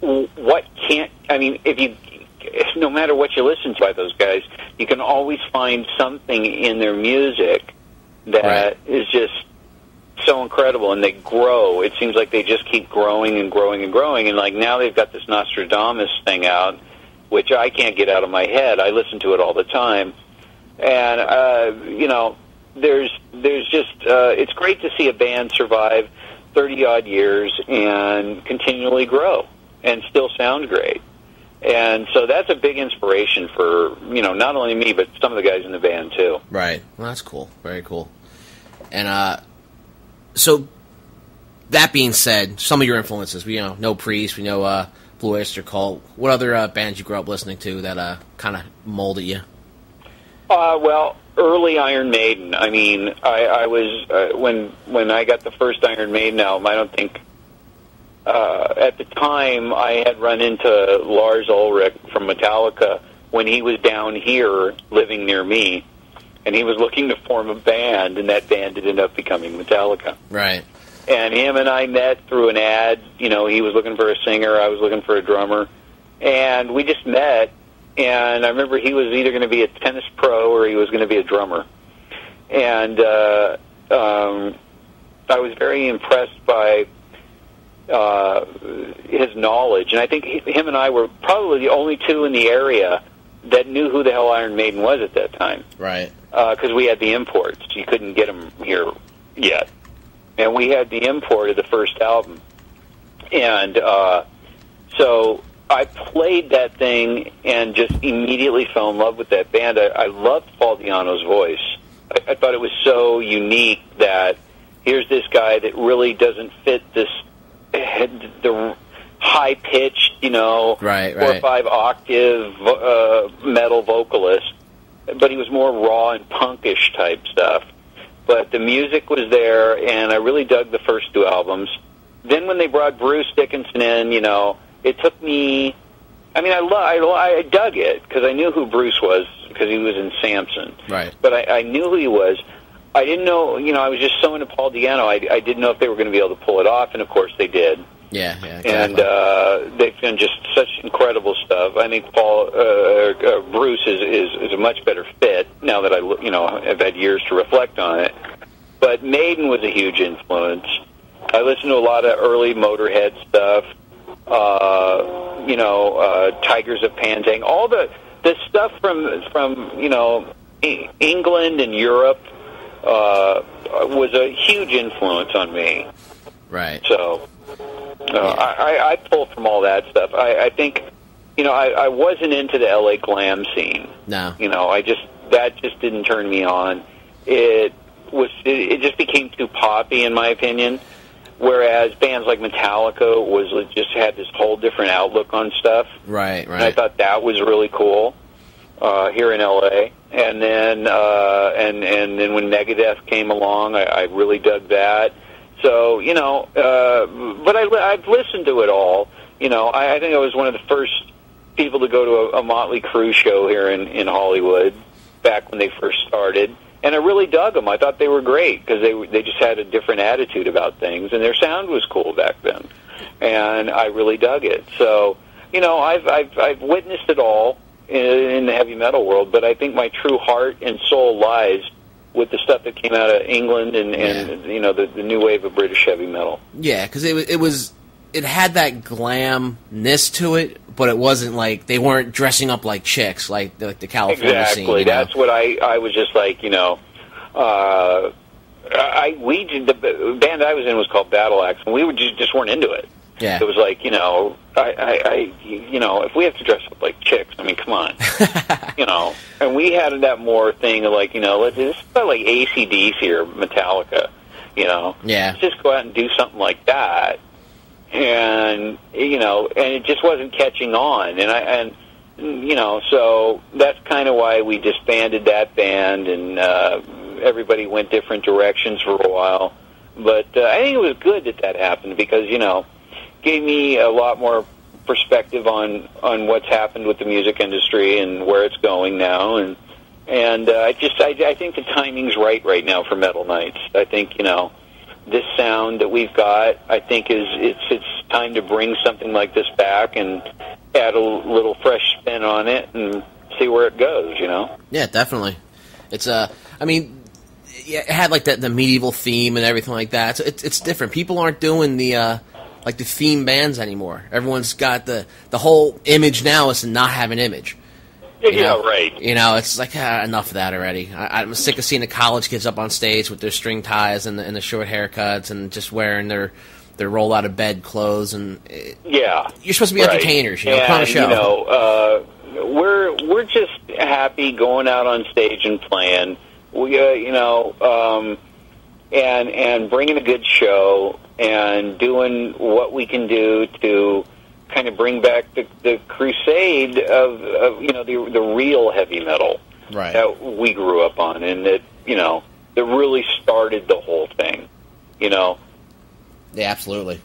what can't, I mean, no matter what you listen to by those guys, you can always find something in their music that is just so incredible, and they grow. It seems like they just keep growing and growing and growing, and like now they've got this Nostradamus thing out, which I can't get out of my head. I listen to it all the time, and you know, there's just it's great to see a band survive 30-odd years and continually grow and still sound great. And so that's a big inspiration for, you know, not only me, but some of the guys in the band, too. Right. Well, that's cool. Very cool. And so that being said, some of your influences, we know Priest, we know Blue Oyster Cult. What other bands you grew up listening to that kind of molded you? Well, early Iron Maiden. I mean, I was when I got the first Iron Maiden album, I don't think at the time I had run into Lars Ulrich from Metallica when he was down here living near me, and he was looking to form a band, and that band ended up becoming Metallica. Right. And him and I met through an ad. You know, he was looking for a singer, I was looking for a drummer, and we just met. And I remember he was either going to be a tennis pro or he was going to be a drummer. And I was very impressed by his knowledge. And I think him and I were probably the only two in the area that knew who the hell Iron Maiden was at that time. Right. Because we had the imports. You couldn't get them here yet. And we had the import of the first album. And so I played that thing and just immediately fell in love with that band. I loved Paul Di'Anno's voice. I thought it was so unique that here's this guy that really doesn't fit the high-pitched, you know, 4 or 5 octave metal vocalist, but he was more raw and punkish type stuff. But the music was there, and I really dug the first 2 albums. Then when they brought Bruce Dickinson in, you know, it took me, I mean, I dug it because I knew who Bruce was because he was in Samson. Right. But I knew who he was. I didn't know, you know, I was just so into Paul Di'Anno, I didn't know if they were going to be able to pull it off, and of course they did. Yeah, exactly. And they've done just such incredible stuff. I think Bruce is a much better fit now that I've had years to reflect on it. But Maiden was a huge influence. I listened to a lot of early Motorhead stuff. Tigers of Panzang, all the stuff from England and Europe was a huge influence on me. Right. So I pull from all that stuff. I think I wasn't into the LA glam scene. No. That just didn't turn me on. It just became too poppy in my opinion. Whereas bands like Metallica just had this whole different outlook on stuff. Right. And I thought that was really cool here in LA. And then and then when Megadeth came along, I really dug that. So but I've listened to it all. I think I was one of the first people to go to a Motley Crue show here in Hollywood back when they first started. And I really dug them. I thought they were great because they just had a different attitude about things, and their sound was cool back then. And I really dug it. So, I've witnessed it all in the heavy metal world, but I think my true heart and soul lies with the stuff that came out of England and the new wave of British heavy metal. Yeah, because it had that glamness to it, but it wasn't like they weren't dressing up like chicks like the California scene. Exactly. That's what I was just like, the band I was in was called Battle Axe, and we just weren't into it. Yeah. It was like, if we have to dress up like chicks, I mean, come on. And we had that more thing of like, this is about like AC/DC or Metallica, Yeah. Let's just go out and do something like that. And and it just wasn't catching on, so that's kind of why we disbanded that band, and everybody went different directions for a while. But I think it was good that happened because gave me a lot more perspective on what's happened with the music industry and where it's going now, and I think the timing's right now for Metal Nights. I think this sound that we've got, I think it's time to bring something like this back and add a little fresh spin on it and see where it goes, you know? Yeah, definitely. It's I mean, yeah, it had like the medieval theme and everything like that. So it's different. People aren't doing the like the theme bands anymore. Everyone's got the whole image now is to not have an image. Yeah, right. You know, it's like enough of that already. I'm sick of seeing the college kids up on stage with their string ties and the short haircuts and just wearing their roll out of bed clothes. And yeah, you're supposed to be entertainers. You know, and, put on a show. You know, we're just happy going out on stage and playing. We you know, and bringing a good show and doing what we can do to kind of bring back the crusade of you know the real heavy metal that we grew up on, and that you know that really started the whole thing. You know. Yeah, absolutely.